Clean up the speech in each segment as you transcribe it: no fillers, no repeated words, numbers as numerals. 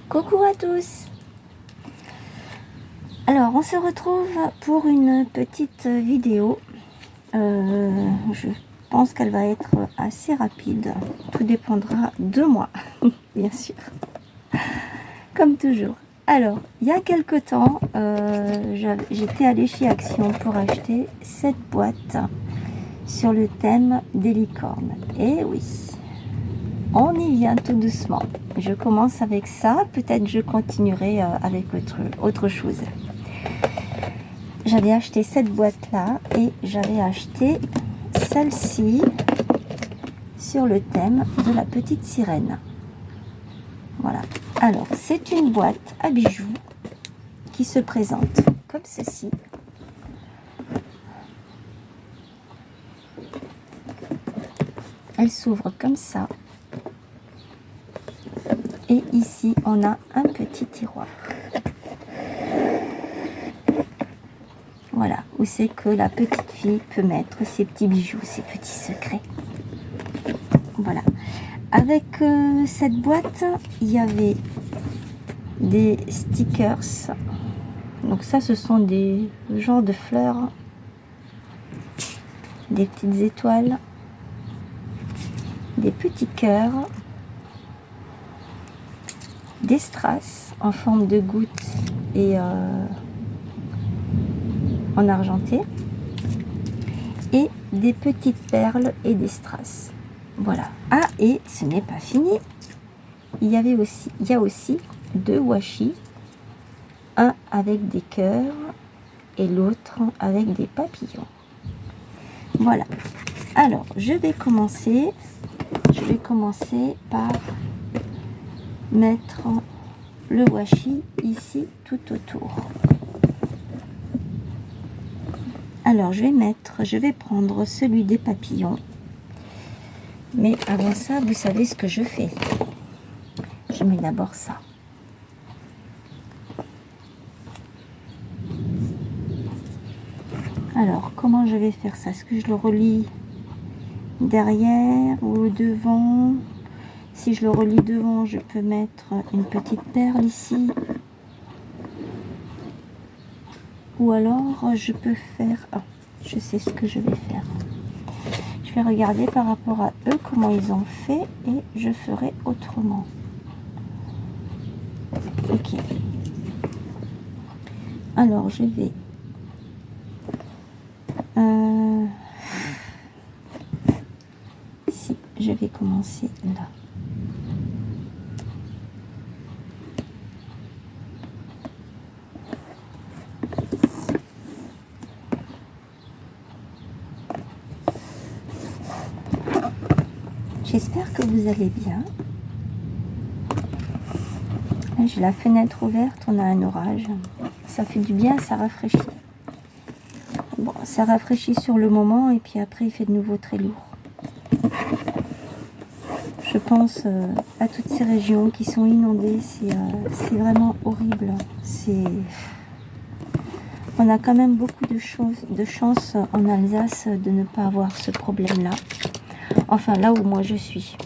Coucou à tous. Alors on se retrouve pour une petite vidéo. Je pense qu'elle va être assez rapide. Tout dépendra de moi, bien sûr. Comme toujours. Alors, il y a quelque temps, j'étais allée chez Action pour acheter cette boîte sur le thème des licornes. Et oui, on y vient tout doucement. Je commence avec ça, peut-être je continuerai avec autre chose. J'avais acheté cette boîte-là et j'avais acheté celle-ci sur le thème de la petite sirène. Voilà. Alors, c'est une boîte à bijoux qui se présente comme ceci. Elle s'ouvre comme ça. Et ici, on a un petit tiroir. Voilà, où c'est que la petite fille peut mettre ses petits bijoux, ses petits secrets. Voilà. Avec cette boîte, il y avait des stickers. Donc ça, ce sont des genres de fleurs, des petites étoiles, des petits cœurs, des strass en forme de gouttes et en argenté, et des petites perles et des strass. Voilà. Ah, et ce n'est pas fini. Il y a aussi deux washi, un avec des cœurs et l'autre avec des papillons. Voilà. Alors, je vais commencer par mettre le washi ici tout autour. Alors, je vais prendre celui des papillons. Mais avant ça, vous savez ce que je fais. Je mets d'abord ça. Alors, comment je vais faire ça? Est-ce que je le relie derrière ou devant? Si je le relie devant, je peux mettre une petite perle ici. Ou alors, je peux faire... Oh, je sais ce que je vais faire. Je vais regarder par rapport à eux comment ils ont fait et je ferai autrement. Ok. Alors, je vais... Si, je vais commencer là. J'espère que vous allez bien. Là, j'ai la fenêtre ouverte, on a un orage. Ça fait du bien, ça rafraîchit. Bon, ça rafraîchit sur le moment et puis après il fait de nouveau très lourd. Je pense à toutes ces régions qui sont inondées, c'est vraiment horrible. On a quand même beaucoup de chance en Alsace de ne pas avoir ce problème-là. Enfin, là où moi je suis.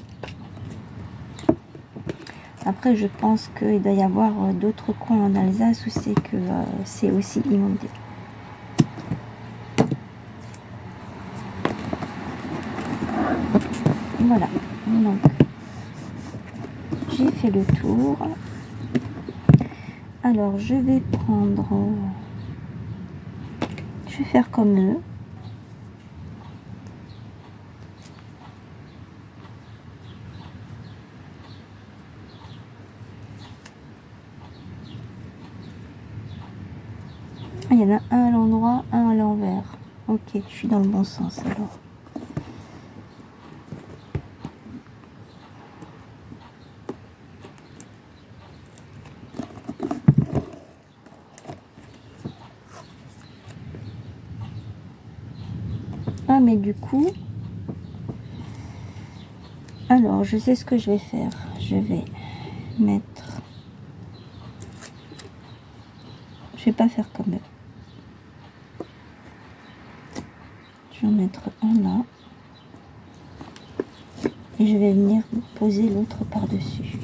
Après, je pense qu'il doit y avoir d'autres coins en Alsace où c'est aussi inondé. Voilà. Donc, j'ai fait le tour. Alors, je vais faire comme eux. Il y en a un à l'endroit, un à l'envers. Ok, je suis dans le bon sens alors. Ah, mais du coup... Alors, je sais ce que je vais faire. Je vais mettre... Je vais pas faire comme eux. Je vais en mettre un là. Et je vais venir poser l'autre par-dessus.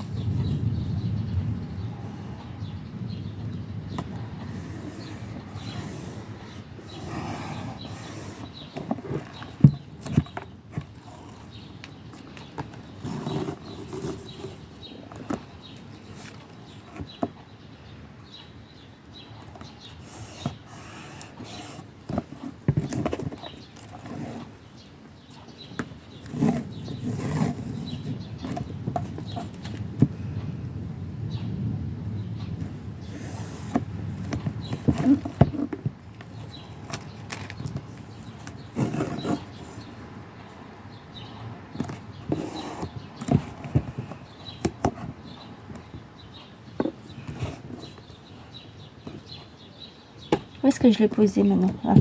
est-ce que je l'ai posé maintenant? Ah,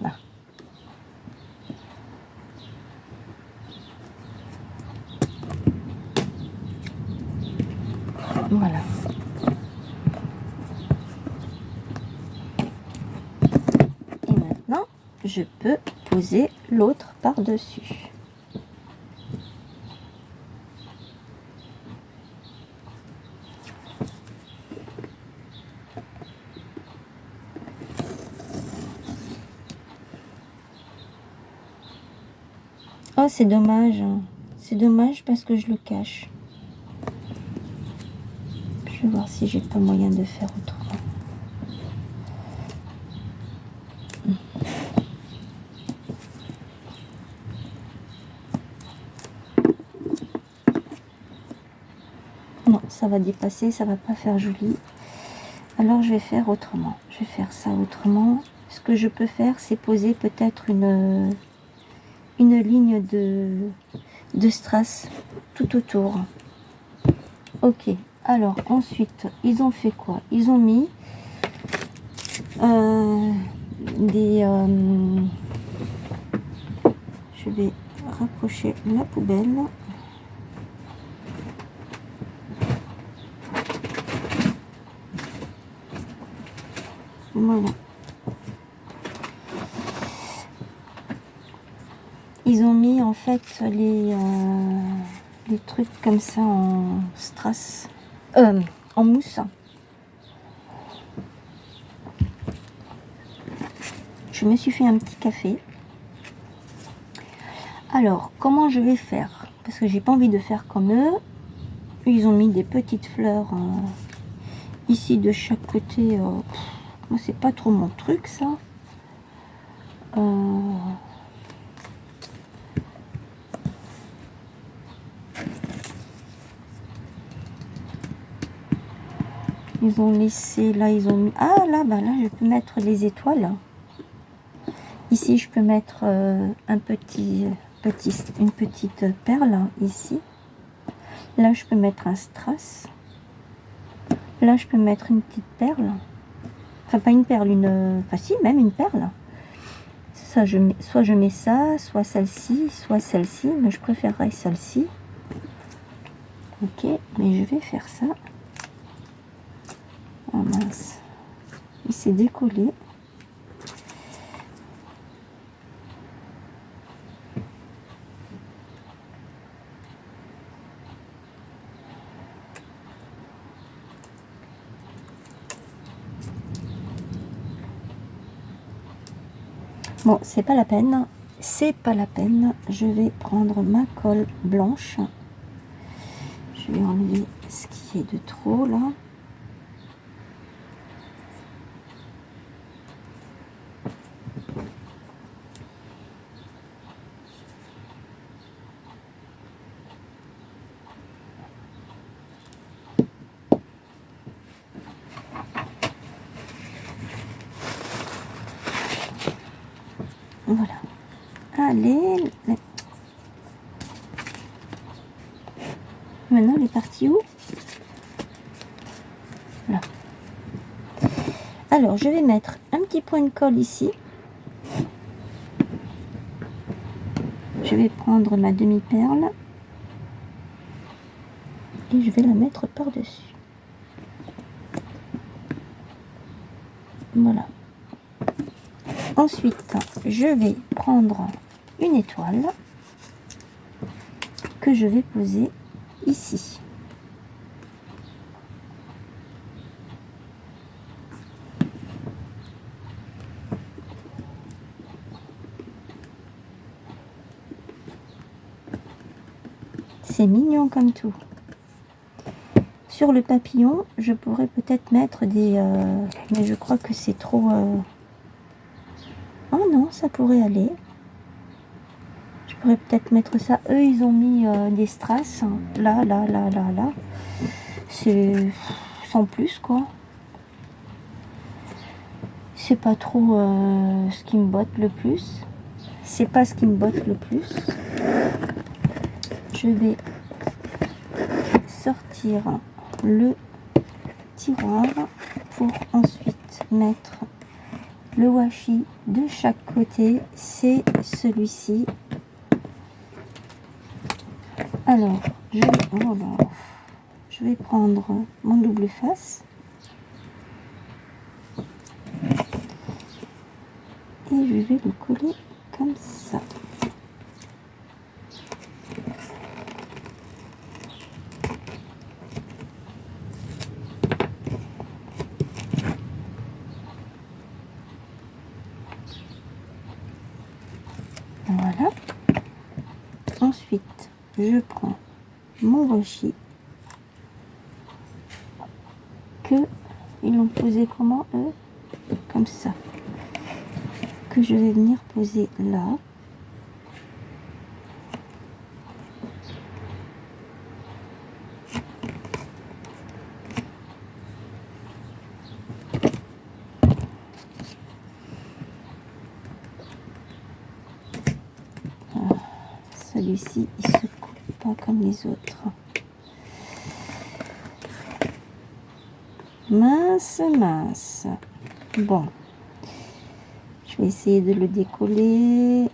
là. Voilà. Et maintenant, je peux poser l'autre par-dessus. Oh, c'est dommage. C'est dommage parce que je le cache. Je vais voir si j'ai pas moyen de faire autrement. Non, ça va dépasser, ça va pas faire joli. Alors je vais faire autrement. Je vais faire ça autrement. Ce que je peux faire, c'est poser peut-être une ligne de strass tout autour. Ok. Alors ensuite, ils ont fait quoi? Ils ont mis je vais rapprocher la poubelle. Voilà. Ils ont mis en fait les trucs comme ça en strass, en mousse. Je me suis fait un petit café. Alors, comment je vais faire? Parce que j'ai pas envie de faire comme eux. Ils ont mis des petites fleurs ici de chaque côté. Moi, c'est pas trop mon truc, ça. Ils ont laissé, là, ils ont mis... Ah, là, bah là, je peux mettre les étoiles. Ici, je peux mettre une petite perle, ici. Là, je peux mettre un strass. Là, je peux mettre une petite perle. Enfin, pas une perle, enfin, si, même une perle. Ça, soit je mets ça, soit celle-ci, mais je préférerais celle-ci. Ok, mais je vais faire ça. Oh mince, il s'est décollé. Bon, c'est pas la peine. C'est pas la peine. Je vais prendre ma colle blanche. Je vais enlever ce qui est de trop là. Voilà. Allez. Maintenant, elle est partie où? Là. Alors, je vais mettre un petit point de colle ici. Je vais prendre ma demi-perle. Et je vais la mettre par-dessus. Voilà. Ensuite, je vais prendre une étoile que je vais poser ici. C'est mignon comme tout. Sur le papillon, je pourrais peut-être mettre des... mais je crois que c'est trop... Oh non, ça pourrait aller. Je pourrais peut-être mettre ça. Eux, ils ont mis des strass. Là. C'est sans plus, quoi. C'est pas trop ce qui me botte le plus. C'est pas ce qui me botte le plus. Je vais sortir le tiroir pour ensuite mettre Le washi de chaque côté, c'est celui-ci. Alors, je vais prendre mon double face. Et je vais le coller comme ça. Voilà. Ensuite, je prends mon washi que ils l'ont posé comment eux? Comme ça. Que je vais venir poser là. Celui-ci, il se coupe pas comme les autres. Mince, mince. Bon. Je vais essayer de le décoller.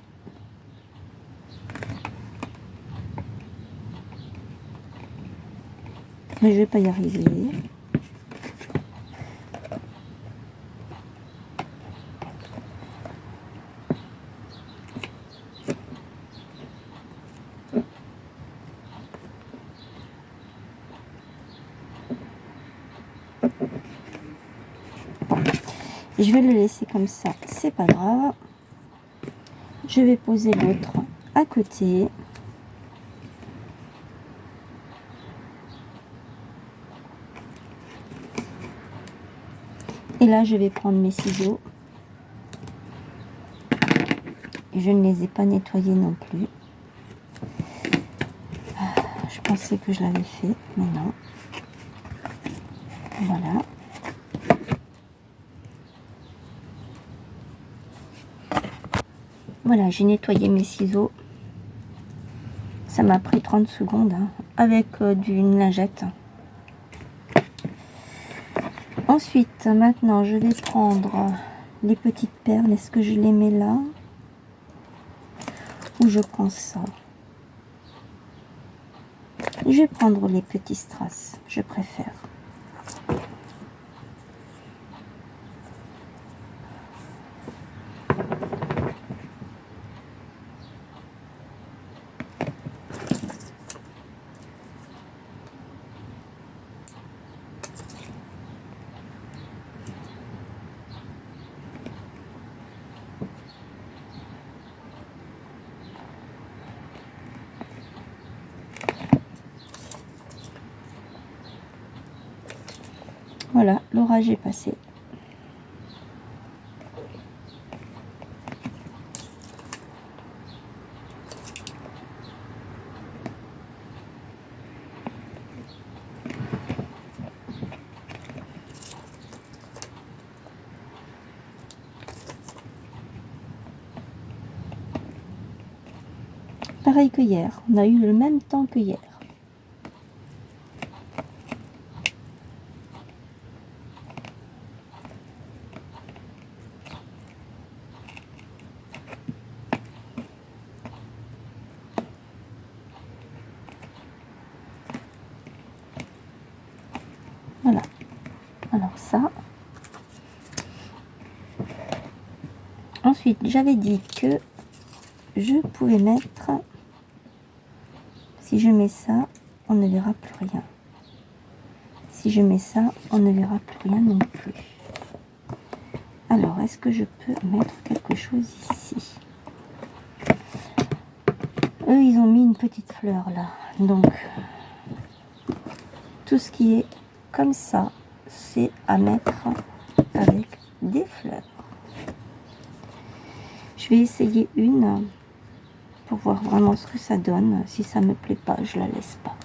Mais je vais pas y arriver. Je vais le laisser comme ça, c'est pas grave. Je vais poser l'autre à côté. Et là, je vais prendre mes ciseaux. Je ne les ai pas nettoyés non plus. Je pensais que je l'avais fait, mais non. Voilà. Voilà, j'ai nettoyé mes ciseaux. Ça m'a pris 30 secondes hein, avec une lingette. Ensuite, maintenant, je vais prendre les petites perles. Est-ce que je les mets là? Ou je prends ça? Je vais prendre les petits strass, je préfère. Voilà, l'orage est passé. Pareil que hier, on a eu le même temps que hier. Voilà. Alors ça. Ensuite, j'avais dit que je pouvais mettre, si je mets ça, on ne verra plus rien. Si je mets ça, on ne verra plus rien non plus. Alors, est-ce que je peux mettre quelque chose ici? Eux, ils ont mis une petite fleur là. Donc, tout ce qui est comme ça, c'est à mettre avec des fleurs. Je vais essayer une pour voir vraiment ce que ça donne. Si ça me plaît pas, je la laisse pas.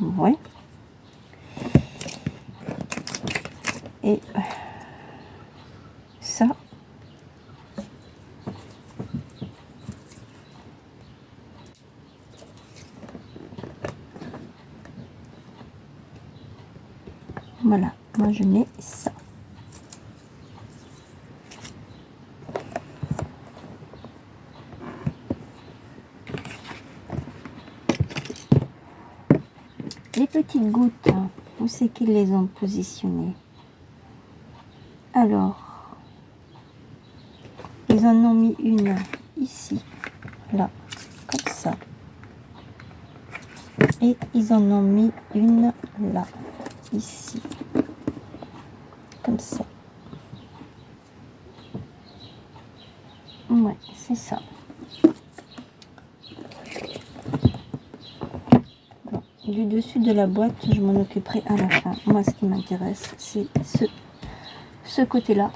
Ouais. et ça. Voilà, moi je mets ça. Les petites gouttes, où c'est qu'ils les ont positionnées? Alors, ils en ont mis une ici, là, comme ça. Et ils en ont mis une là, ici, comme ça. Ouais, c'est ça. Bon, du dessus de la boîte, je m'en occuperai à la fin. Moi, ce qui m'intéresse, c'est ce côté-là.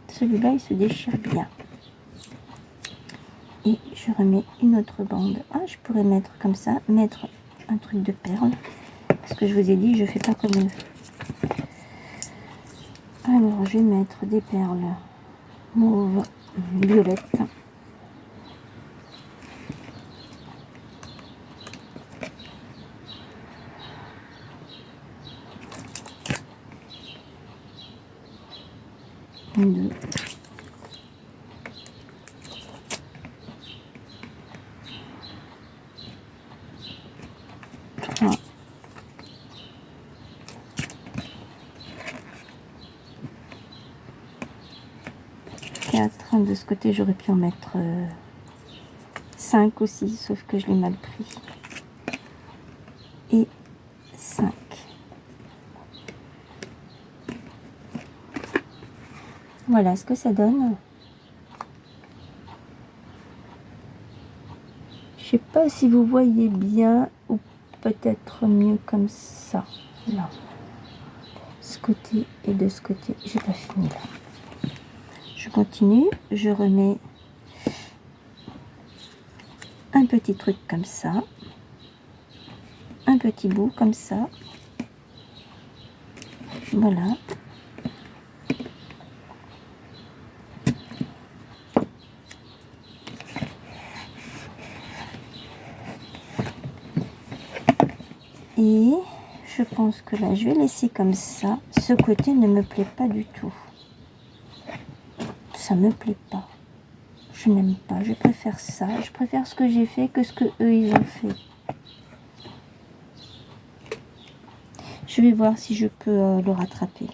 Celui-là, il se déchire bien. Et je remets une autre bande. Ah, je pourrais mettre comme ça, mettre un truc de perles. Parce que je vous ai dit, je fais pas comme eux. Alors, je vais mettre des perles mauve, violette. Un, deux. Trois. 4. De ce côté, j'aurais pu en mettre 5 aussi, sauf que je l'ai mal pris. Et 5. Voilà ce que ça donne. Je sais pas si vous voyez bien, ou peut-être mieux comme ça. Là. Ce côté et de ce côté, j'ai pas fini là. Je continue, je remets un petit truc comme ça, un petit bout comme ça, voilà. Et je pense que là, je vais laisser comme ça. Ce côté ne me plaît pas du tout. Ça me plaît pas. Je n'aime pas. Je préfère ça. Je préfère ce que j'ai fait que ce que eux ils ont fait. Je vais voir si je peux le rattraper.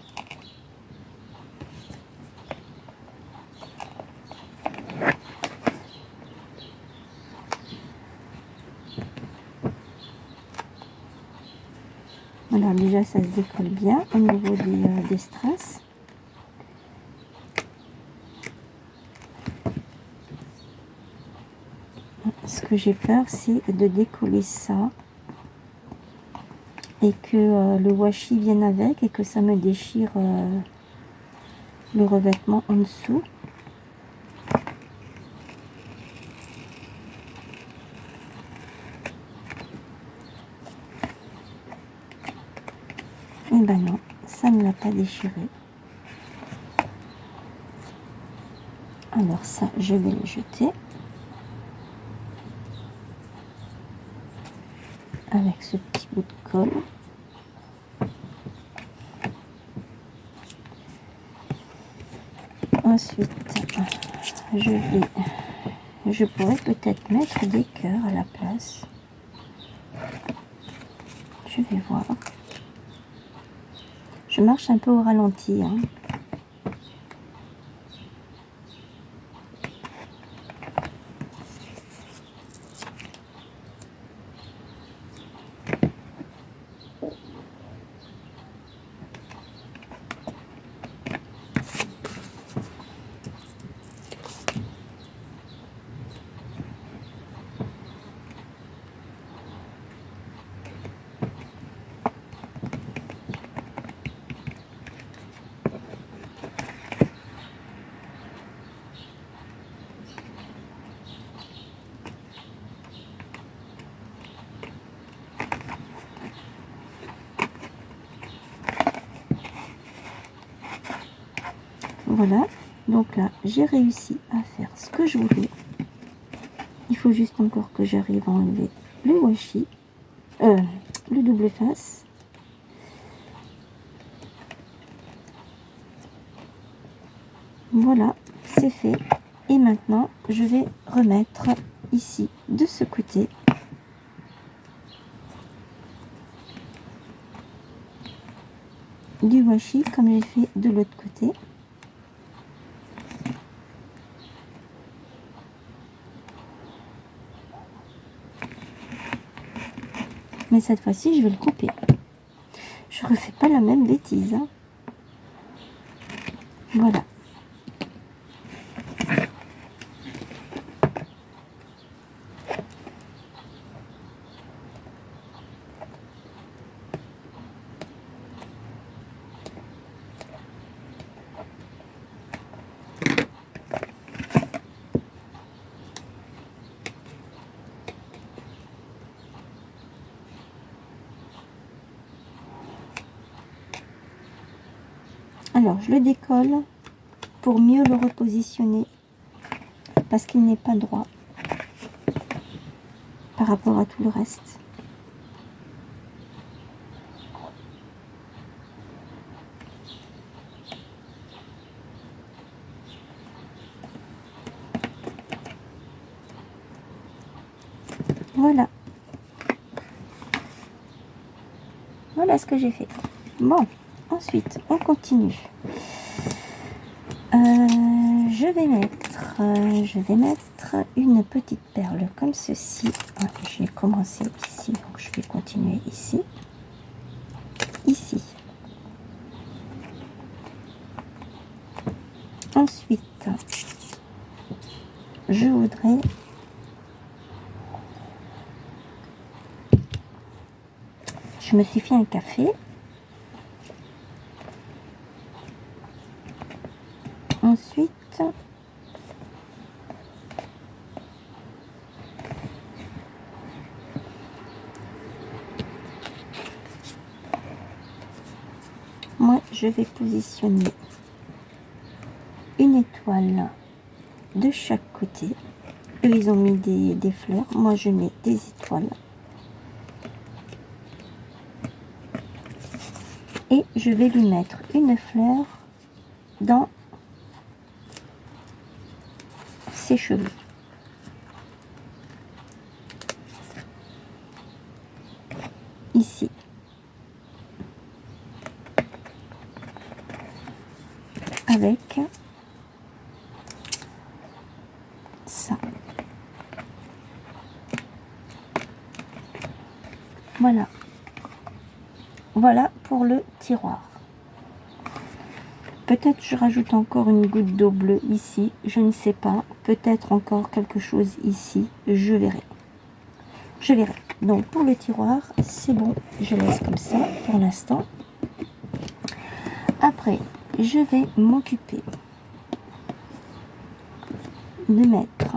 Alors déjà ça se décolle bien au niveau des strass. Ce que j'ai peur, c'est de décoller ça et que le washi vienne avec et que ça me déchire le revêtement en dessous. Et ben non, ça ne l'a pas déchiré. Alors ça, je vais le jeter. Avec ce petit bout de colle. Ensuite, je pourrais peut-être mettre des cœurs à la place. Je vais voir. Je marche un peu au ralenti, hein. Voilà, donc là j'ai réussi à faire ce que je voulais. Il faut juste encore que j'arrive à enlever le washi, le double face. Voilà, c'est fait. Et maintenant, je vais remettre ici, de ce côté, du washi comme j'ai fait de l'autre côté. Mais cette fois-ci, je vais le couper. Je refais pas la même bêtise, hein. Voilà. Alors, je le décolle pour mieux le repositionner parce qu'il n'est pas droit par rapport à tout le reste. Voilà. Voilà ce que j'ai fait. Bon, ensuite, on continue. Je vais mettre une petite perle comme ceci. Ah, j'ai commencé ici, donc je vais continuer ici. Ici. Ensuite, je voudrais je me suis fait un café. Ensuite, moi, je vais positionner une étoile de chaque côté. Eux, ils ont mis des fleurs. Moi, je mets des étoiles. Et je vais lui mettre une fleur dans ses cheveux. Ici. Avec ça. Voilà. Voilà pour le tiroir. Peut-être je rajoute encore une goutte d'eau bleue ici, je ne sais pas. Peut-être encore quelque chose ici, je verrai. Je verrai. Donc pour le tiroir, c'est bon, je laisse comme ça pour l'instant. Après, je vais m'occuper de mettre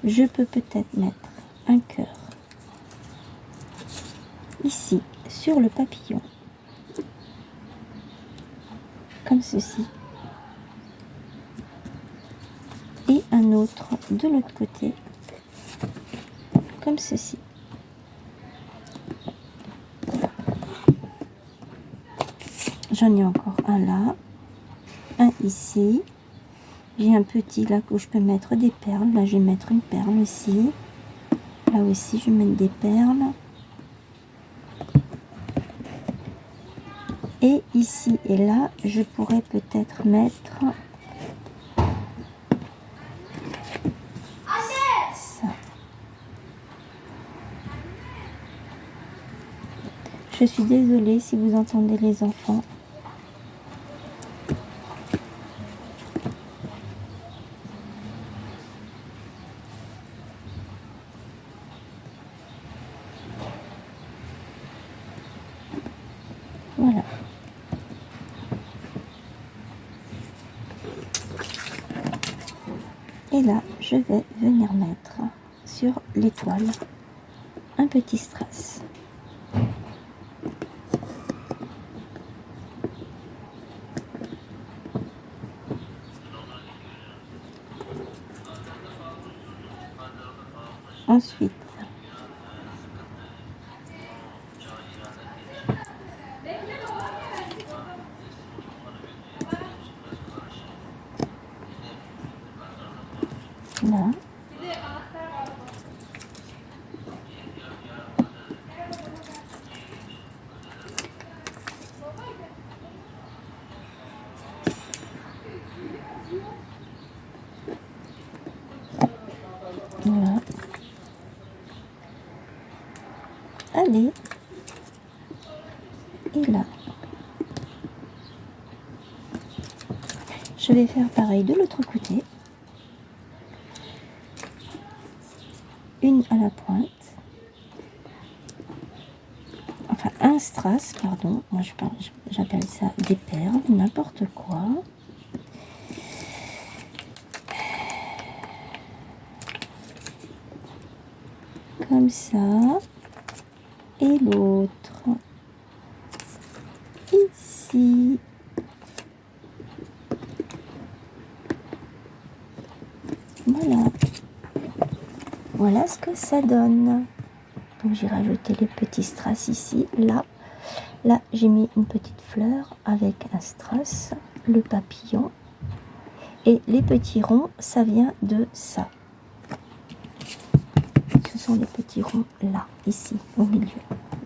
je peux peut-être mettre un cœur ici sur le papillon, comme ceci, et un autre de l'autre côté, comme ceci. J'en ai encore un là, un ici. J'ai un petit là où je peux mettre des perles. Là, je vais mettre une perle aussi. Là aussi, je vais mettre des perles. Et ici et là, je pourrais peut-être mettre ça. Je suis désolée si vous entendez les enfants. Voilà. Et là, je vais venir mettre sur l'étoile. Un petit strass. Ensuite, là, voilà. Allez, et là. Je vais faire pareil de l'autre côté. Une à la pointe. Enfin, un strass, pardon. Moi, j'appelle ça des perles, n'importe quoi. Comme ça. Et l'autre. Ici. Voilà. Voilà ce que ça donne. Donc j'ai rajouté les petits strass ici. Là j'ai mis une petite fleur avec un strass, le papillon. Et les petits ronds, ça vient de ça. Ce sont les petits ronds là, ici, au milieu.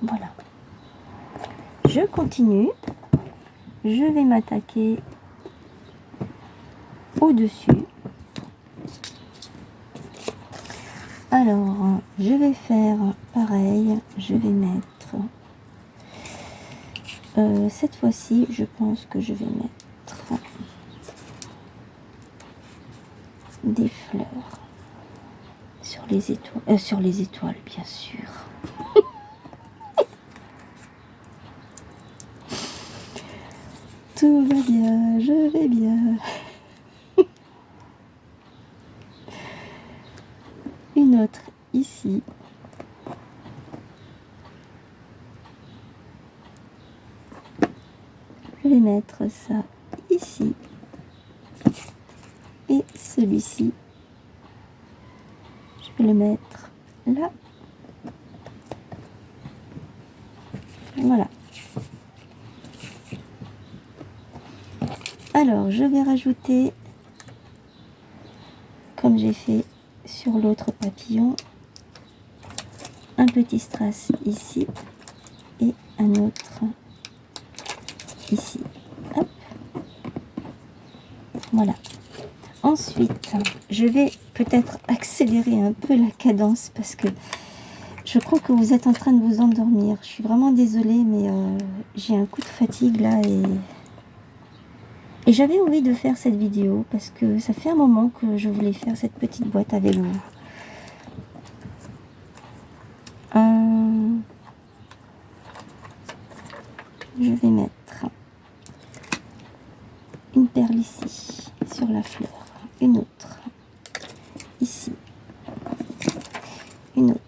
Voilà. Je continue. Je vais m'attaquer au-dessus. Alors, je vais faire pareil. Je vais mettre... cette fois-ci, je pense que je vais mettre des fleurs sur les étoiles, bien sûr. Tout va bien, je vais bien. Une autre ici. Je vais mettre ça ici. Et celui-ci, je vais le mettre là. Voilà. Alors, je vais rajouter, comme j'ai fait sur l'autre papillon, un petit strass ici et un autre ici. Hop. Voilà. Ensuite, je vais peut-être accélérer un peu la cadence parce que je crois que vous êtes en train de vous endormir. Je suis vraiment désolée, mais j'ai un coup de fatigue là et j'avais envie de faire cette vidéo parce que ça fait un moment que je voulais faire cette petite boîte avec vous. Je vais mettre une perle ici sur la fleur, une autre ici, une autre.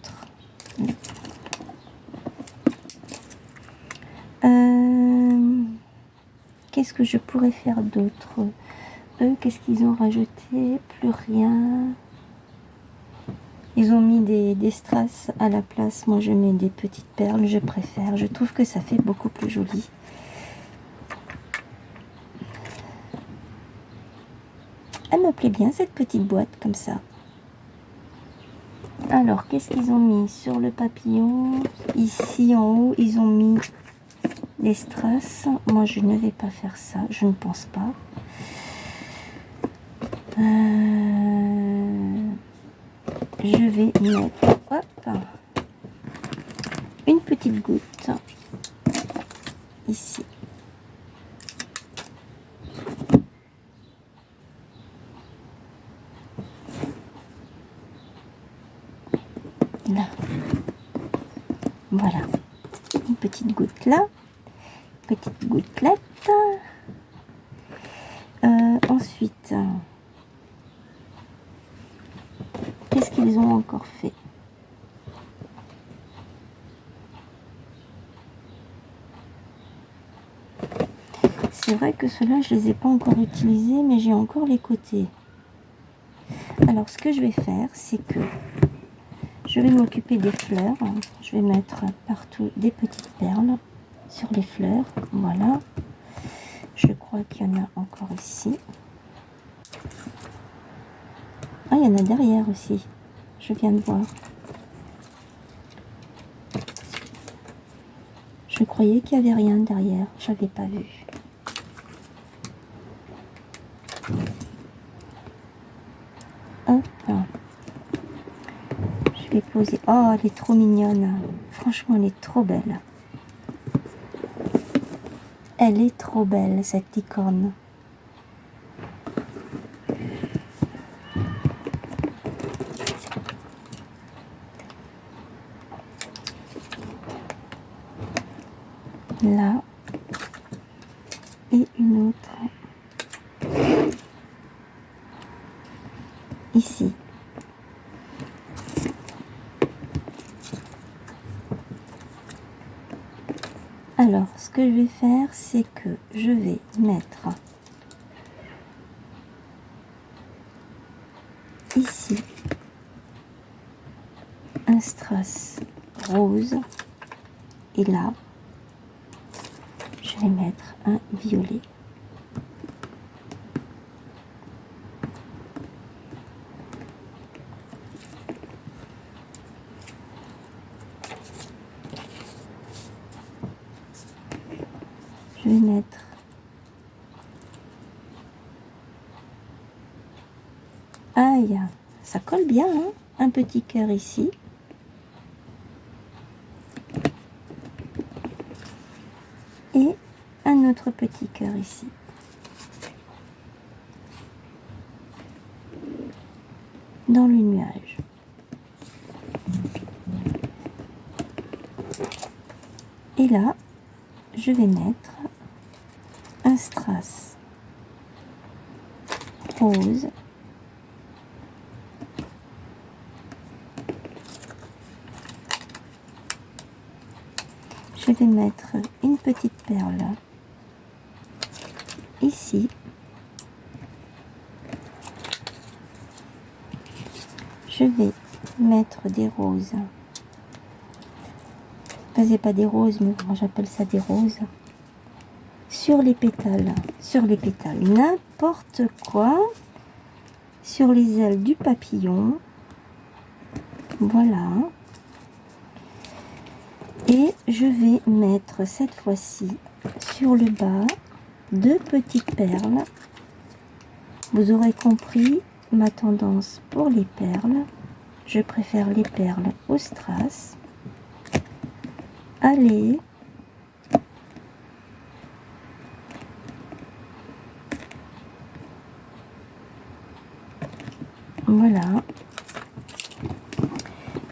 Qu'est-ce que je pourrais faire d'autre? Eux, qu'est-ce qu'ils ont rajouté? Plus rien. Ils ont mis des strass à la place. Moi, je mets des petites perles, je préfère. Je trouve que ça fait beaucoup plus joli. Elle me plaît bien, cette petite boîte, comme ça. Alors, qu'est-ce qu'ils ont mis sur le papillon? Ici, en haut, ils ont mis des strass. Moi, je ne vais pas faire ça. Je ne pense pas. Je vais mettre, hop, une petite goutte ici. Là. Voilà. Une petite goutte là. Petite gouttelette. Ensuite, qu'est-ce qu'ils qu'ils ont encore fait. C'est vrai que ceux-là, je les ai pas encore utilisés, mais j'ai encore les côtés. Alors, ce que je vais faire, c'est que je vais m'occuper des fleurs. Je vais mettre partout des petites perles sur les fleurs. Voilà. Je crois qu'il y en a encore ici. Ah, il y en a derrière aussi. Je viens de voir. Je croyais qu'il n'y avait rien derrière. J'avais pas vu. Hop. Je vais poser. Oh, elle est trop mignonne. Franchement, elle est trop belle. Elle est trop belle, cette licorne. Là. Et une autre. Ici. Alors, ce que je vais faire, c'est que je vais mettre ici un strass rose et là, je vais mettre un violet. Je vais mettre aïe, ça colle bien, hein? Un petit cœur ici. Et un autre petit cœur ici. Dans le nuage. Et là, je vais mettre un strass rose. Je vais mettre une petite perle ici. Je vais mettre des roses. Enfin, c'est pas des roses, mais moi j'appelle ça des roses. Sur les pétales, n'importe quoi. Sur les ailes du papillon. Voilà. Et je vais mettre cette fois-ci sur le bas 2 petites perles. Vous aurez compris ma tendance pour les perles. Je préfère les perles au strass. Allez. Voilà.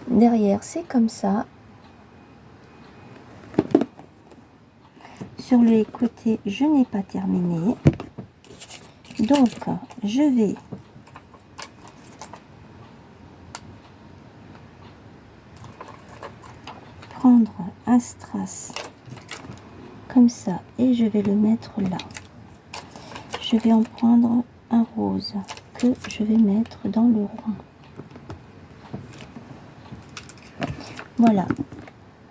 Derrière, c'est comme ça. Sur les côtés, je n'ai pas terminé. Donc, je vais prendre un strass comme ça et je vais le mettre là. Je vais en prendre un rose que je vais mettre dans le rond. Voilà,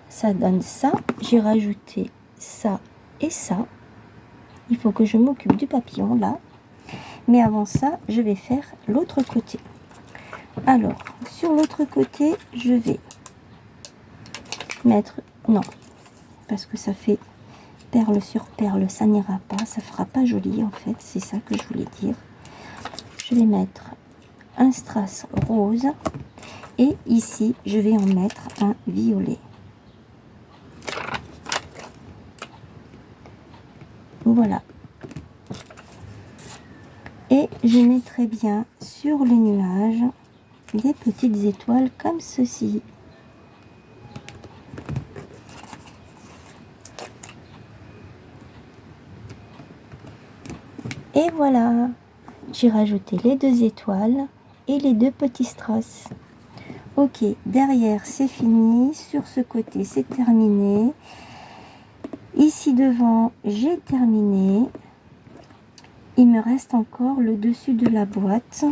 ça donne ça. J'ai rajouté ça et ça. Il faut que je m'occupe du papillon là. Mais avant ça, je vais faire l'autre côté. Alors, sur l'autre côté, je vais mettre... Non, parce que ça fait perle sur perle, ça n'ira pas. Ça fera pas joli en fait, c'est ça que je voulais dire. Je vais mettre un strass rose. Et ici, je vais en mettre un violet. Voilà. Et je mettrai bien sur le nuage des petites étoiles comme ceci. Et voilà. J'ai rajouté les 2 étoiles et les 2 petits strass. Ok, derrière c'est fini, sur ce côté c'est terminé. Ici devant j'ai terminé. Il me reste encore le dessus de la boîte.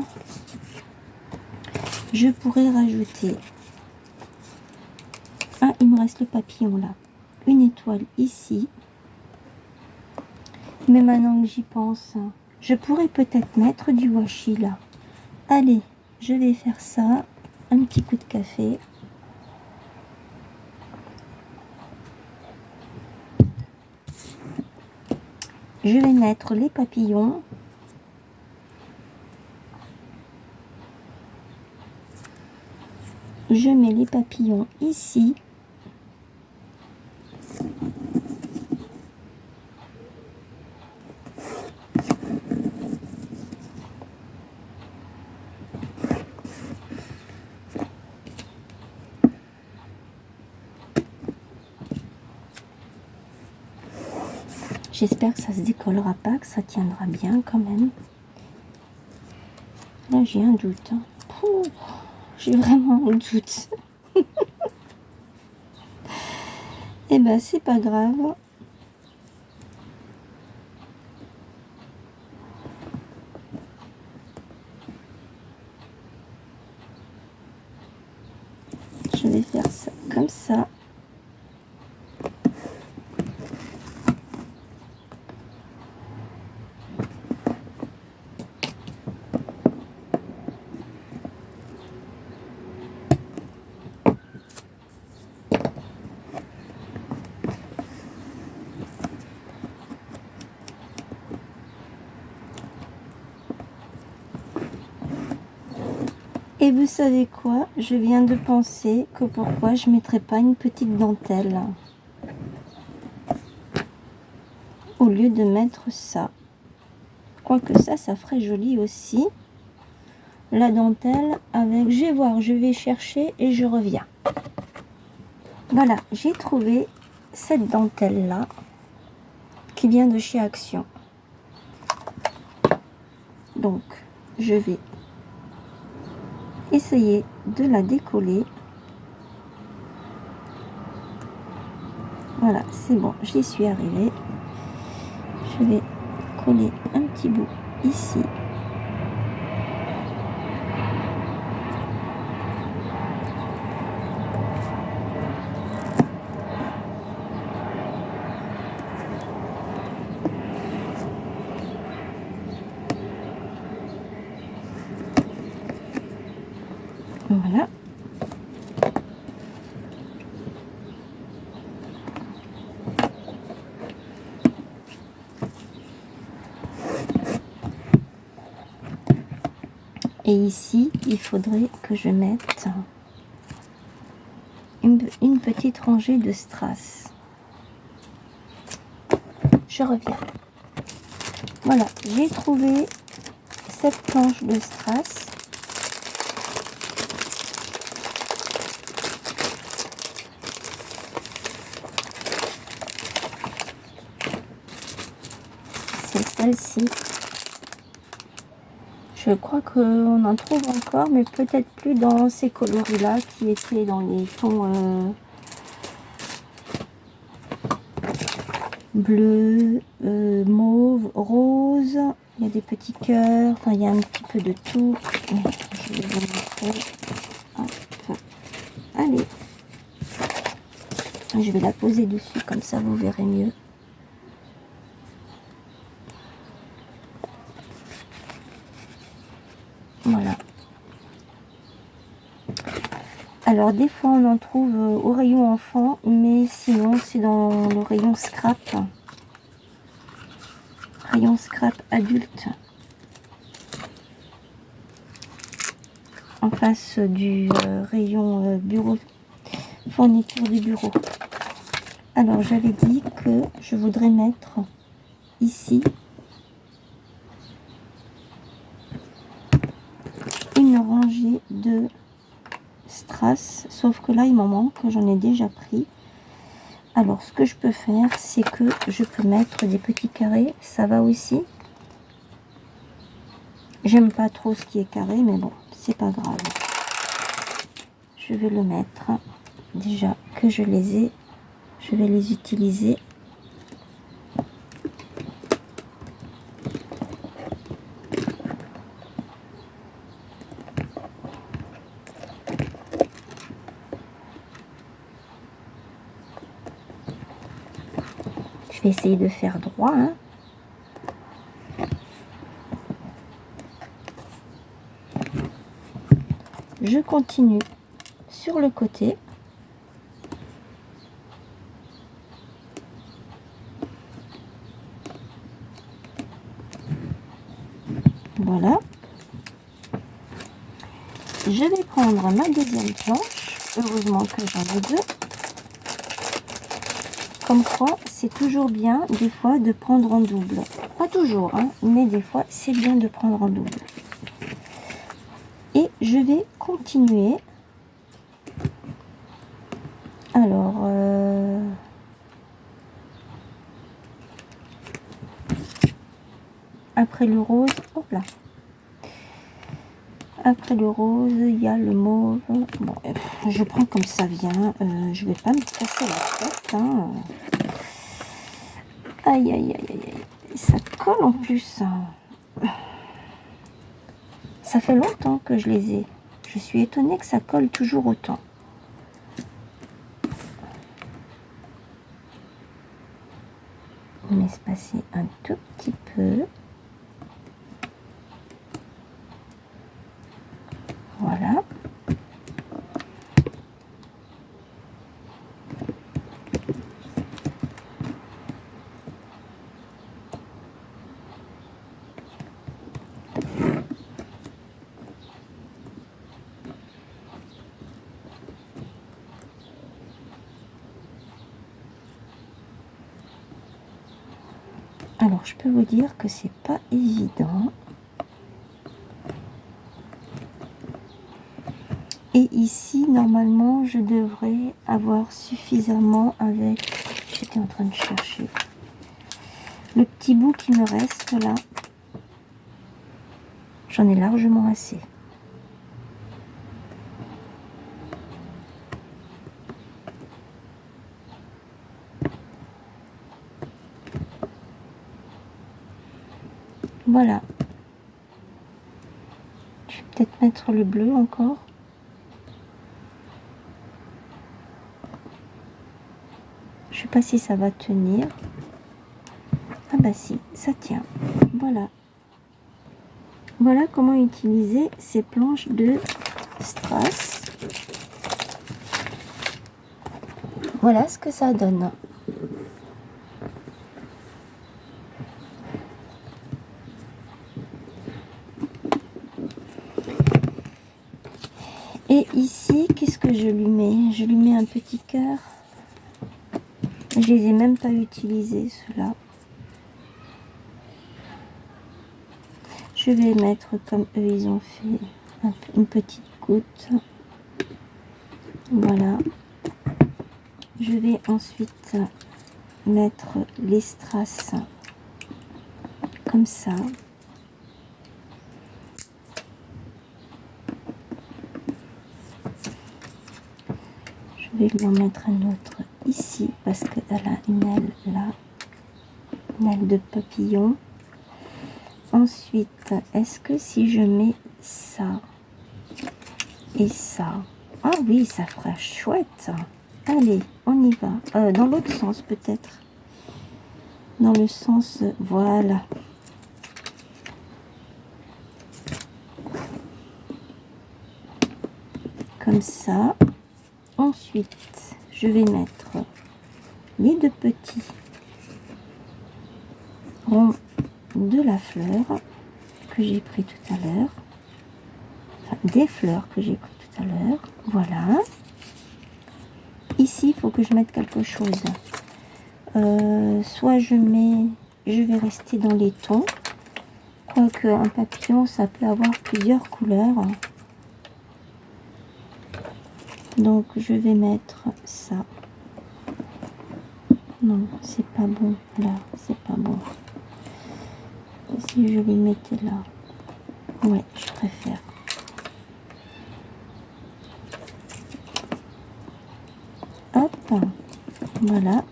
Je pourrais rajouter... Ah, il me reste le papillon là. Une étoile ici. Mais maintenant que j'y pense, je pourrais peut-être mettre du washi là. Allez, je vais faire ça. Un petit coup de café. Je vais mettre les papillons. Je mets les papillons ici. J'espère que ça se décollera pas, que ça tiendra bien quand même. Là, j'ai un doute. J'ai vraiment un doute. Eh ben, c'est pas grave. Je vais faire ça comme ça. Et vous savez quoi? Je viens de penser que pourquoi je ne mettrais pas une petite dentelle au lieu de mettre ça. Quoique ça ferait joli aussi. La dentelle avec... Je vais voir, je vais chercher et je reviens. Voilà, j'ai trouvé cette dentelle-là qui vient de chez Action. Donc, je vais essayer de la décoller. Voilà, c'est bon, j'y suis arrivée. Je vais coller un petit bout ici. Voilà. Et ici, il faudrait que je mette une petite rangée de strass. Je reviens. Voilà, j'ai trouvé cette planche de strass. C'est celle-ci. Je crois qu'on en trouve encore, mais peut-être plus dans ces coloris-là qui étaient dans les tons bleu, mauve, rose. Il y a des petits cœurs, enfin il y a un petit peu de tout. Je vais vous montrer. Hop. Allez. Je vais la poser dessus, comme ça vous verrez mieux. Voilà. Alors des fois on en trouve au rayon enfant, mais sinon c'est dans le rayon scrap. Rayon scrap adulte. En face du rayon bureau, fourniture du bureau. Alors j'avais dit que je voudrais mettre ici une rangée de strass, sauf que là il m'en manque, j'en ai déjà pris. Alors ce que je peux faire, c'est que je peux mettre des petits carrés, ça va aussi. J'aime pas trop ce qui est carré, mais bon, c'est pas grave. je vais le mettre. Déjà que je les ai, je vais les utiliser. Je vais essayer de faire droit, hein. Je continue sur le côté. Voilà. Je vais prendre ma deuxième planche. Heureusement que j'en ai deux. Comme quoi, c'est toujours bien, des fois, de prendre en double. Pas toujours, hein, mais des fois, c'est bien de prendre en double. Et je vais continuer. Alors, après le rose, hop là. Après le rose, il y a le mauve. Bon, je prends comme ça vient. Je vais pas me casser la tête, hein. Aïe, aïe, aïe, aïe, aïe. Ça colle en plus. Ça fait longtemps que je les ai. Je suis étonnée que ça colle toujours autant. On laisse passer un tout petit peu. Voilà. Alors, je peux vous dire que c'est pas évident. Et ici, normalement, je devrais avoir suffisamment avec... J'étais en train de chercher le petit bout qui me reste là. J'en ai largement assez. Voilà. Je vais peut-être mettre le bleu encore. Je sais pas si ça va tenir. Ah bah si, ça tient. Voilà. Voilà comment utiliser ces planches de strass. Voilà ce que ça donne. Et ici, qu'est-ce que je lui mets? Je lui mets un petit cœur. Je les ai même pas utilisés, ceux-là. Je vais mettre comme eux, ils ont fait une petite goutte. Voilà. Je vais ensuite mettre les strass comme ça. Je vais lui en mettre un autre ici parce qu'elle a une aile là, une aile de papillon. Ensuite, est-ce que si je mets ça et ça, ah oui, ça fera chouette. Allez, on y va. Dans l'autre sens peut-être. Dans le sens, voilà. Comme ça. Ensuite, je vais mettre les deux petits ronds de la fleur que j'ai pris tout à l'heure. Enfin, des fleurs que j'ai pris tout à l'heure. Voilà. Ici, il faut que je mette quelque chose. Soit je vais rester dans les tons. Quoique un papillon, ça peut avoir plusieurs couleurs. Donc, je vais mettre ça. Non, c'est pas bon. Là, c'est pas bon. Et si je les mettais là. Ouais, je préfère. Hop, voilà.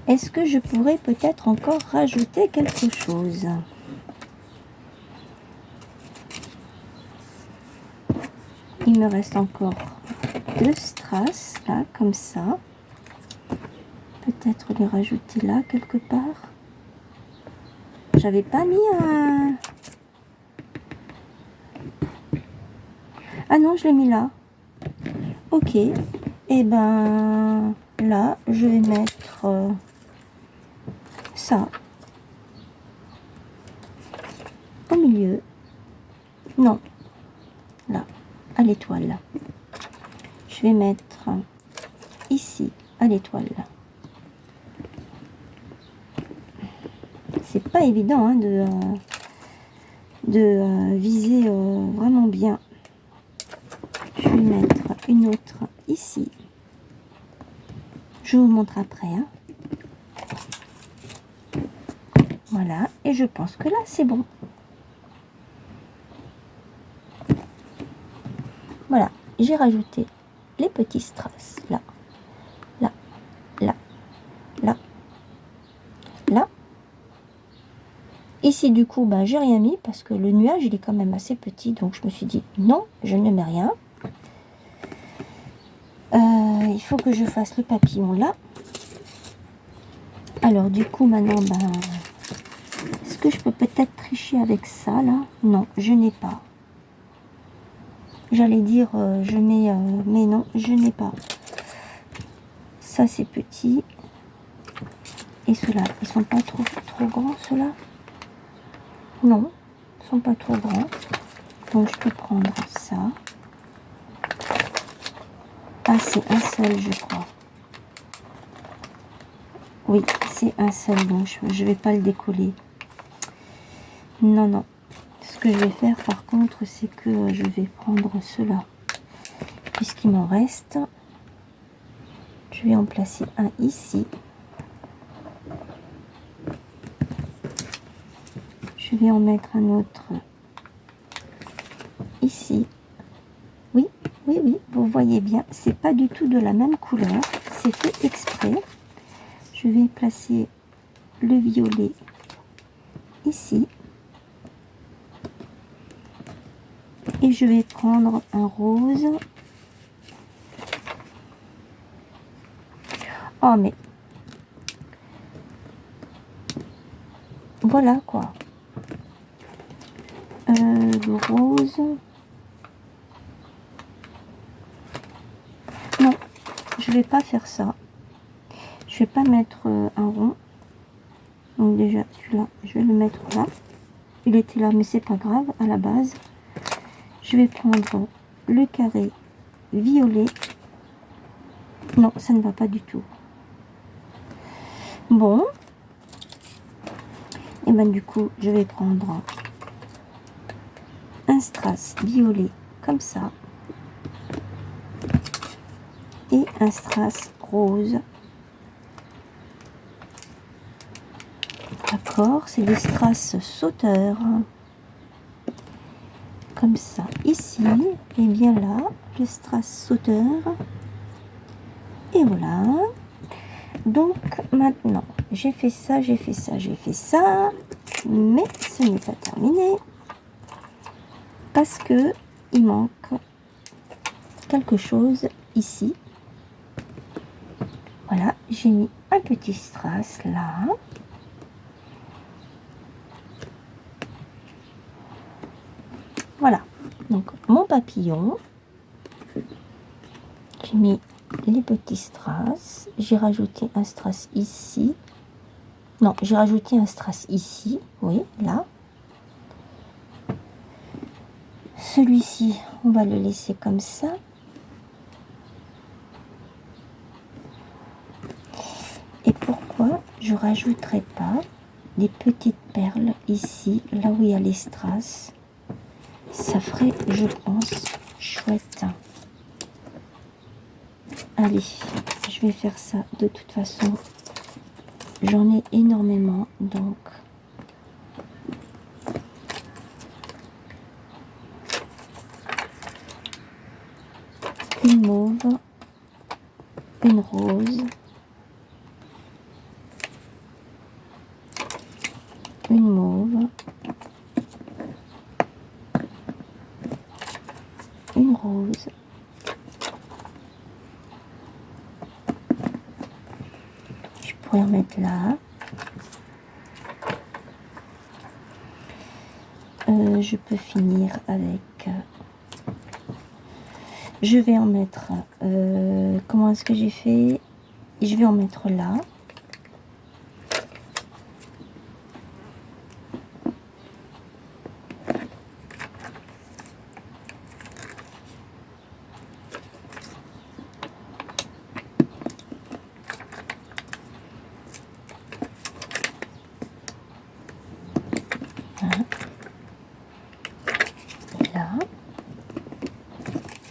Est-ce que je pourrais peut-être encore rajouter quelque chose? Il me reste encore 2 strass, là, comme ça. Peut-être les rajouter là, quelque part. J'avais pas mis un... Ah non, je l'ai mis là. Ok. Et ben, là, je vais mettre ça. Au milieu. Non. Là, à l'étoile. Je vais mettre ici, à l'étoile. C'est pas évident hein, de viser vraiment bien. Je vais mettre une autre ici. Je vous montre après. Hein. Voilà, et je pense que là, c'est bon. Voilà, j'ai rajouté les petits strass. Là, là, là, là, là. Ici, du coup, ben, j'ai rien mis parce que le nuage, il est quand même assez petit. Donc, je me suis dit, non, je ne mets rien. Il faut que je fasse le papillon là. Alors, du coup, maintenant, ben, est-ce que je peux peut-être tricher avec ça, là? Non, je n'ai pas. J'allais dire, je mets, mais non, je n'ai pas. Ça, c'est petit. Et ceux-là, ils sont pas trop grands, ceux-là? Non, ils sont pas trop grands. Donc, je peux prendre ça. Ah, c'est un seul, je crois. Oui, c'est un seul, donc je vais pas le décoller. Non, non. Ce que je vais faire, par contre, c'est que je vais prendre ceux-là. Puisqu'il m'en reste, je vais en placer un ici. Je vais en mettre un autre ici. Oui, oui, oui, vous voyez bien, c'est pas du tout de la même couleur. C'est fait exprès. Je vais placer le violet ici. Et je vais prendre un rose. Oh, mais voilà quoi. Le rose. Non, je vais pas faire ça. Je vais pas mettre un rond. Donc déjà, celui-là, je vais le mettre là. Il était là, mais c'est pas grave, à la base. Je vais prendre le carré violet. Non, ça ne va pas du tout. Bon. Et ben du coup, je vais prendre un strass violet comme ça. Et un strass rose. D'accord, c'est des strass sauteurs. Comme ça, ici. Et bien là, le strass sauteur. Et voilà. Donc maintenant, j'ai fait ça, j'ai fait ça, j'ai fait ça. Mais ce n'est pas terminé. Parce que il manque quelque chose ici. Voilà, j'ai mis un petit strass là. Voilà, donc mon papillon. J'ai mis les petits strass. J'ai rajouté un strass ici. Non, j'ai rajouté un strass ici. Oui, là. Celui-ci, on va le laisser comme ça. Et pourquoi je rajouterai pas des petites perles ici, là où il y a les strass? Ça ferait, je pense, chouette. Allez, je vais faire ça de toute façon. J'en ai énormément, donc une mauve, une rose, une mauve, une rose, je pourrais en mettre là, je peux finir avec, je vais en mettre, comment est-ce que j'ai fait, je vais en mettre là. Là.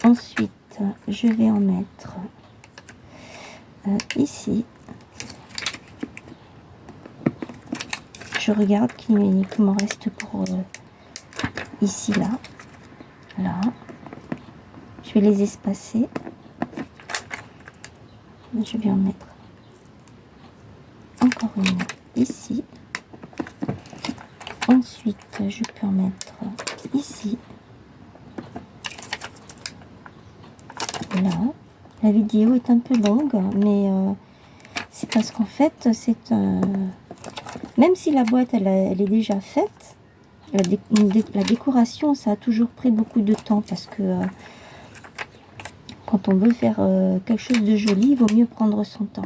Ensuite, je vais en mettre ici. Je regarde qu'il m'en reste pour ici, là. Là. Je vais les espacer. Je vais en mettre encore une ici. Ensuite, je peux en mettre ici. Là. La vidéo est un peu longue, mais c'est parce qu'en fait, c'est même si la boîte elle est déjà faite, la décoration, ça a toujours pris beaucoup de temps parce que quand on veut faire quelque chose de joli, il vaut mieux prendre son temps.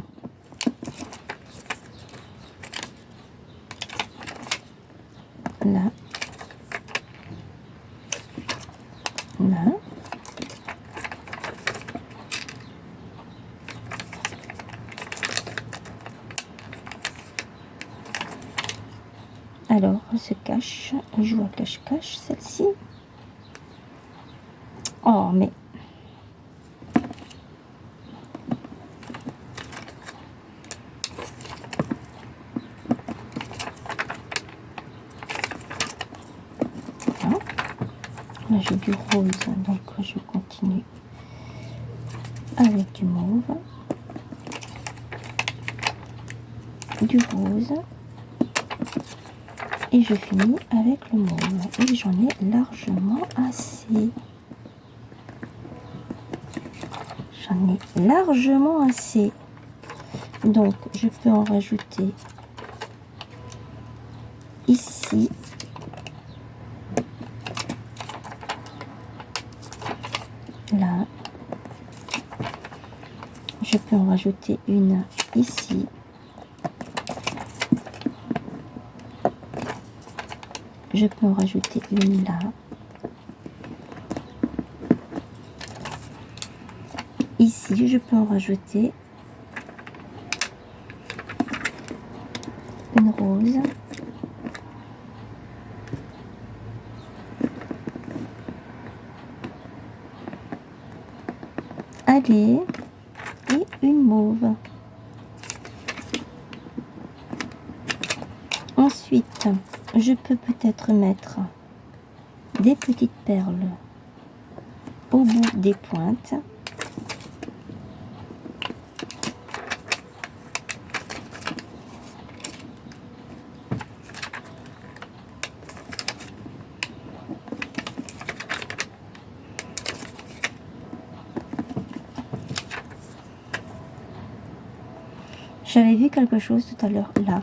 Là. Là. Alors, elle se cache. Elle joue à cache-cache, celle-ci. Oh, mais... Voilà. Là, j'ai du rose, donc je continue avec du mauve. Du rose. Et je finis avec le mauve. Et j'en ai largement assez. J'en ai largement assez. Donc, je peux en rajouter ici. Là. Je peux en rajouter une ici. Je peux en rajouter une là. Ici, je peux en rajouter une rose. Allez, et une mauve. Ensuite, je peux peut-être mettre des petites perles au bout des pointes. J'avais vu quelque chose tout à l'heure là.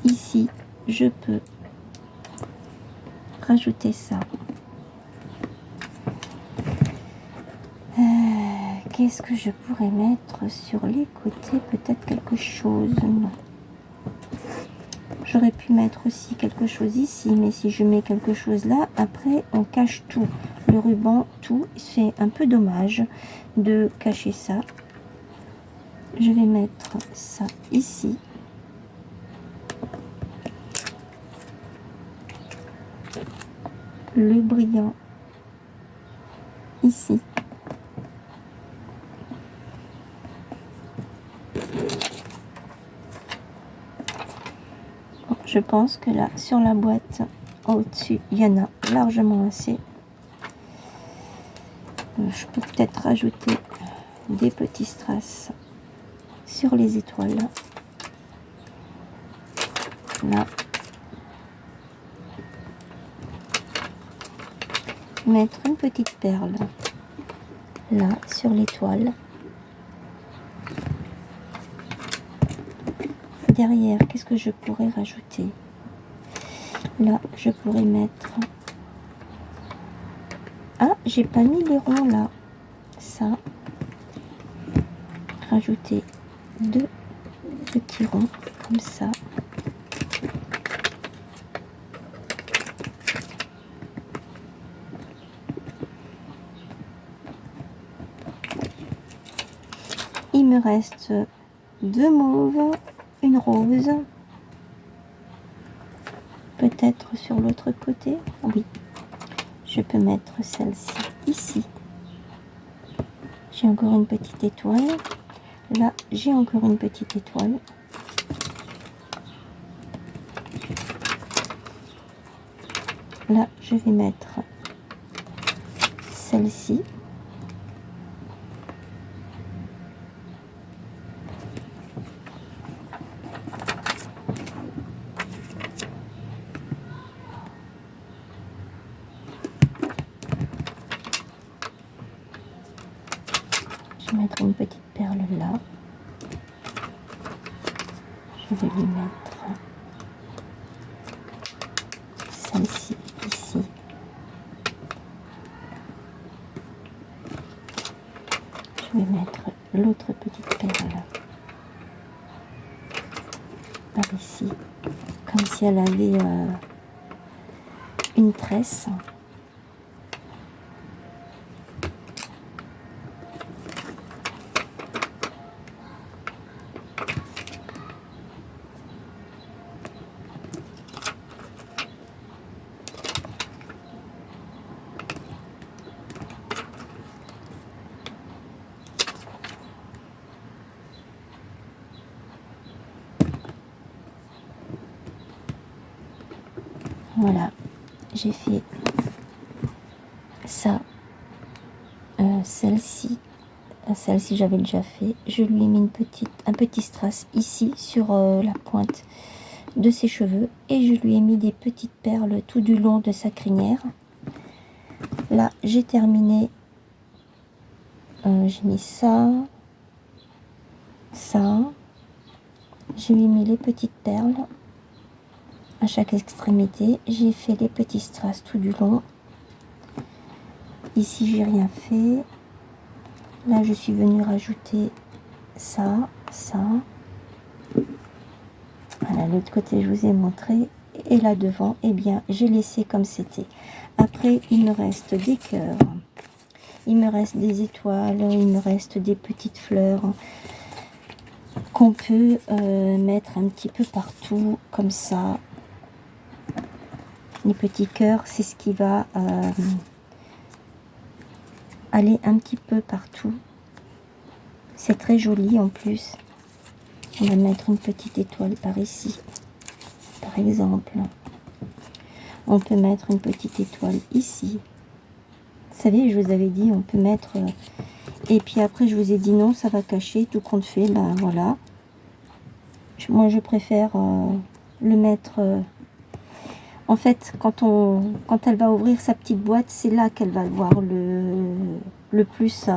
Ici, je peux rajouter ça. Qu'est-ce que je pourrais mettre sur les côtés? Peut-être quelque chose. Non. J'aurais pu mettre aussi quelque chose ici, mais si je mets quelque chose là, après on cache tout. Le ruban, tout. C'est un peu dommage de cacher ça. Je vais mettre ça ici. Le brillant ici. Je pense que là, sur la boîte, au-dessus, il y en a largement assez. Je peux peut-être rajouter des petits strass sur les étoiles. Là. Mettre une petite perle là sur l'étoile. Derrière, qu'est-ce que je pourrais rajouter? Là, je pourrais mettre... Ah, j'ai pas mis les ronds là. Ça. Rajouter 2 petits ronds comme ça. Il me reste 2 mauves, une rose. Peut-être sur l'autre côté. Oui. Je peux mettre celle-ci ici. J'ai encore une petite étoile. Là, j'ai encore une petite étoile. Là, je vais mettre celle-ci. Je vais mettre une petite perle là. Je vais lui mettre celle-ci ici. Je vais mettre l'autre petite perle par ici, comme si elle avait une tresse. Voilà, j'ai fait ça, celle-ci j'avais déjà fait. Je lui ai mis un petit strass ici sur la pointe de ses cheveux et je lui ai mis des petites perles tout du long de sa crinière. Là, j'ai terminé. J'ai mis ça, je lui ai mis les petites perles à chaque extrémité. J'ai fait les petits strass tout du long. Ici, j'ai rien fait. Là, je suis venue rajouter ça. Voilà, l'autre côté, je vous ai montré. Et là devant, eh bien, j'ai laissé comme c'était. Après, il me reste des cœurs. Il me reste des étoiles. Il me reste des petites fleurs qu'on peut mettre un petit peu partout, comme ça. Les petits cœurs, c'est ce qui va aller un petit peu partout. C'est très joli en plus. On va mettre une petite étoile par ici, par exemple. On peut mettre une petite étoile ici. Vous savez, je vous avais dit, on peut mettre... et puis après, je vous ai dit non, ça va cacher, tout compte fait. Ben voilà. Moi, je préfère le mettre... en fait, quand elle va ouvrir sa petite boîte, c'est là qu'elle va voir le plus.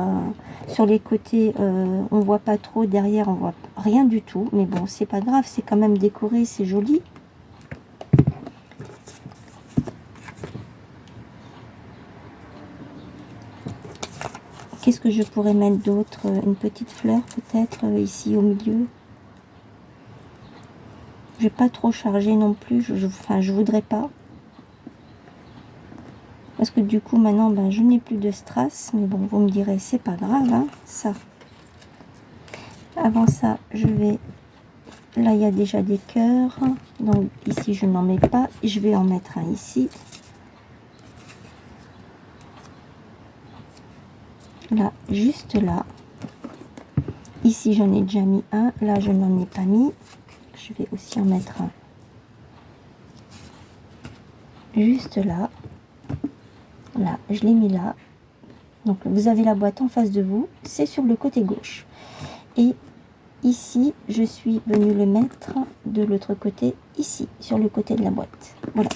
Sur les côtés, on voit pas trop. Derrière, on voit rien du tout. Mais bon, c'est pas grave, c'est quand même décoré, c'est joli. Qu'est-ce que je pourrais mettre d'autre? Une petite fleur peut-être ici au milieu. Je vais pas trop charger non plus. Je voudrais pas. Parce que du coup, maintenant, ben, je n'ai plus de strass. Mais bon, vous me direz, c'est pas grave, hein, ça. Avant ça, je vais... Là, il y a déjà des cœurs. Donc, ici, je n'en mets pas. Je vais en mettre un ici. Là, juste là. Ici, j'en ai déjà mis un. Là, je n'en ai pas mis. Je vais aussi en mettre un juste là. Là, je l'ai mis là. Donc vous avez la boîte en face de vous, c'est sur le côté gauche. Et ici, je suis venue le mettre de l'autre côté, ici, sur le côté de la boîte. Voilà.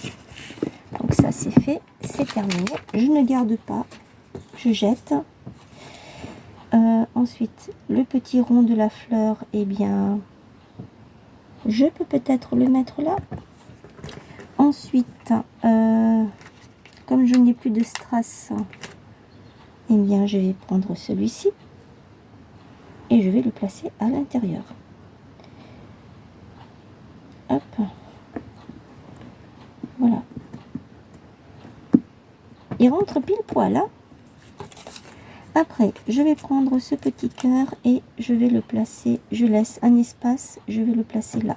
Donc ça c'est fait, c'est terminé. Je ne garde pas, je jette. Ensuite, le petit rond de la fleur, eh bien, je peux peut-être le mettre là. Ensuite, comme je n'ai plus de strass, eh bien, je vais prendre celui-ci et je vais le placer à l'intérieur. Hop. Voilà. Il rentre pile poil, hein. Après, je vais prendre ce petit cœur et je vais le placer, je laisse un espace, je vais le placer là.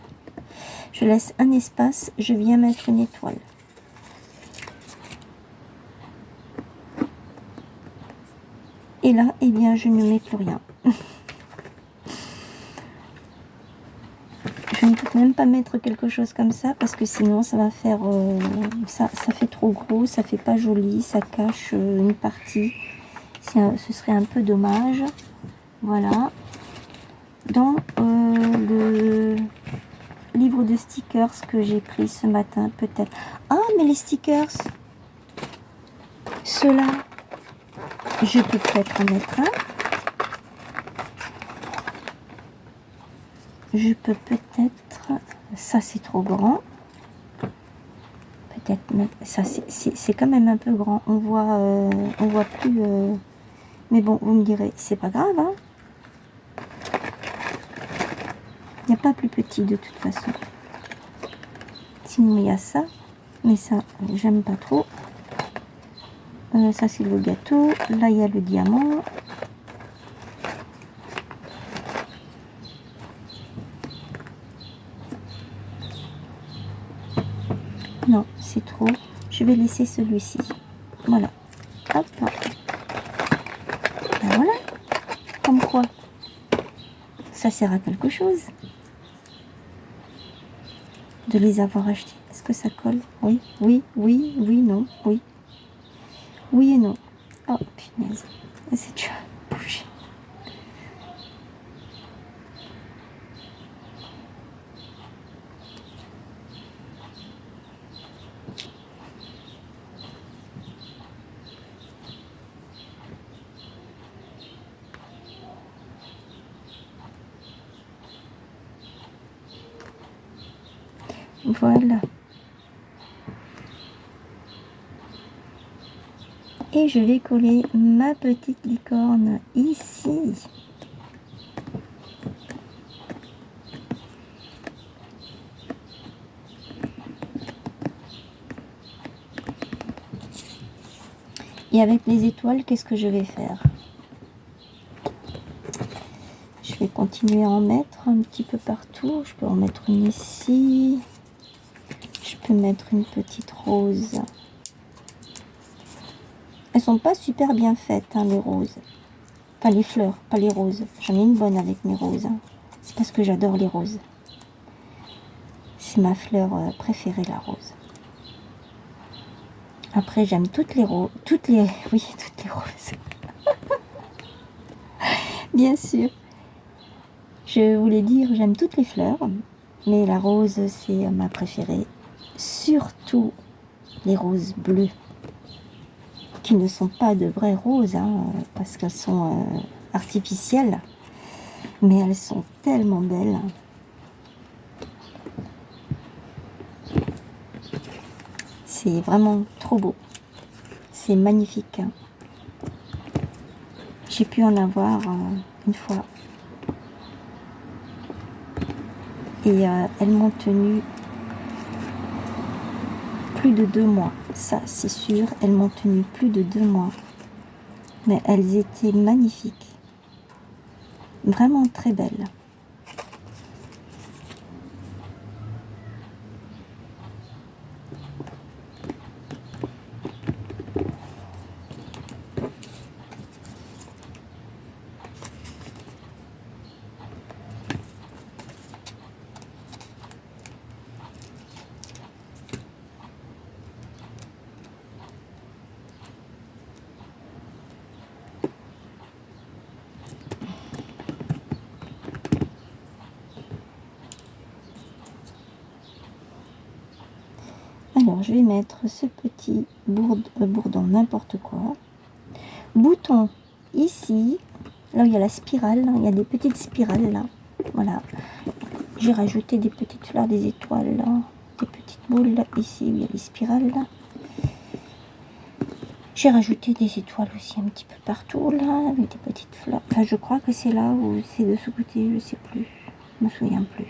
Je laisse un espace, je viens mettre une étoile. Et là, eh bien, je ne mets plus rien. Je ne peux même pas mettre quelque chose comme ça parce que sinon ça va faire, ça fait trop gros, ça fait pas joli, ça cache une partie. Ce serait un peu dommage. Voilà. Dans le livre de stickers que j'ai pris ce matin, peut-être. Ah, mais les stickers, ceux-là, je peux peut-être en mettre un. Je peux peut-être, ça c'est trop grand. Peut-être mettre, ça c'est quand même un peu grand. On voit plus. Mais bon, vous me direz, c'est pas grave, hein. Il n'y a pas plus petit de toute façon. Sinon il y a ça, mais ça j'aime pas trop. Ça c'est le gâteau. Là il y a le diamant. Non, c'est trop. Je vais laisser celui-ci. Voilà. Hop. Ben voilà. Comme quoi, ça sert à quelque chose de les avoir achetés. Est-ce que ça colle? Oui, oui, oui, oui, non, oui. Oui et non. Oh, punaise. C'est déjà bougé. Voilà. Et je vais coller ma petite licorne ici. Et avec les étoiles, qu'est-ce que je vais faire? Je vais continuer à en mettre un petit peu partout. Je peux en mettre une ici. Je peux mettre une petite rose. Elles sont pas super bien faites, hein, les roses. Enfin, les fleurs, pas les roses. J'en ai une bonne avec mes roses. Hein. C'est parce que j'adore les roses. C'est ma fleur préférée, la rose. Après, j'aime toutes les roses. Oui, toutes les roses. Bien sûr. Je voulais dire, j'aime toutes les fleurs. Mais la rose, c'est ma préférée. Surtout les roses bleues. Qui ne sont pas de vraies roses, hein, parce qu'elles sont artificielles. Mais elles sont tellement belles. C'est vraiment trop beau. C'est magnifique. J'ai pu en avoir une fois. Et elles m'ont tenu plus de 2 mois. Ça, c'est sûr. Elles m'ont tenu plus de 2 mois. Mais elles étaient magnifiques. Vraiment très belles. Alors, je vais mettre ce petit bourdon, n'importe quoi. Bouton ici, là où il y a la spirale, là, il y a des petites spirales là. Voilà. J'ai rajouté des petites fleurs, des étoiles là, des petites boules là, ici où il y a les spirales là. J'ai rajouté des étoiles aussi un petit peu partout là, avec des petites fleurs. Enfin, je crois que c'est là ou c'est de ce côté, je sais plus. Je me souviens plus.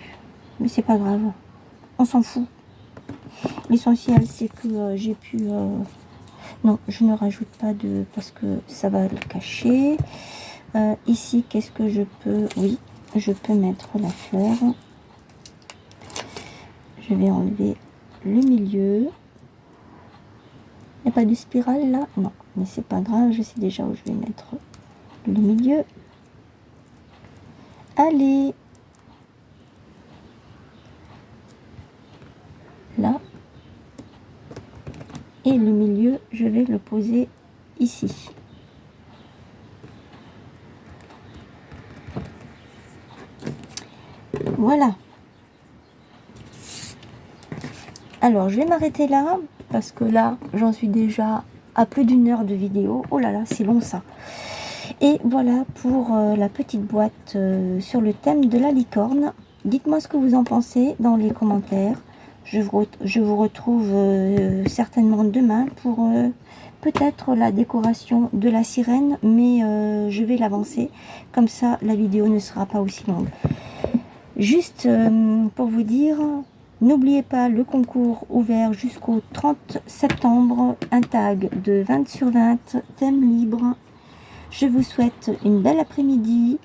Mais c'est pas grave. On s'en fout. L'essentiel, c'est que j'ai pu... Non, je ne rajoute pas de... parce que ça va le cacher. Ici, qu'est-ce que je peux... Oui, je peux mettre la fleur. Je vais enlever le milieu. Il n'y a pas de spirale là? Non, mais c'est pas grave, je sais déjà où je vais mettre le milieu. Allez! Là. Et le milieu, je vais le poser ici. Voilà. Alors, je vais m'arrêter là, parce que là, j'en suis déjà à plus d'une heure de vidéo. Oh là là, c'est long ça. Et voilà pour la petite boîte sur le thème de la licorne. Dites-moi ce que vous en pensez dans les commentaires. Je vous retrouve certainement demain pour peut-être la décoration de la sirène, mais je vais l'avancer. Comme ça, la vidéo ne sera pas aussi longue. Juste pour vous dire, n'oubliez pas le concours ouvert jusqu'au 30 septembre. Un tag de 20 sur 20, thème libre. Je vous souhaite une belle après-midi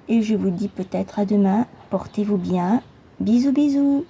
et je vous dis peut-être à demain. Portez-vous bien. Bisous, bisous.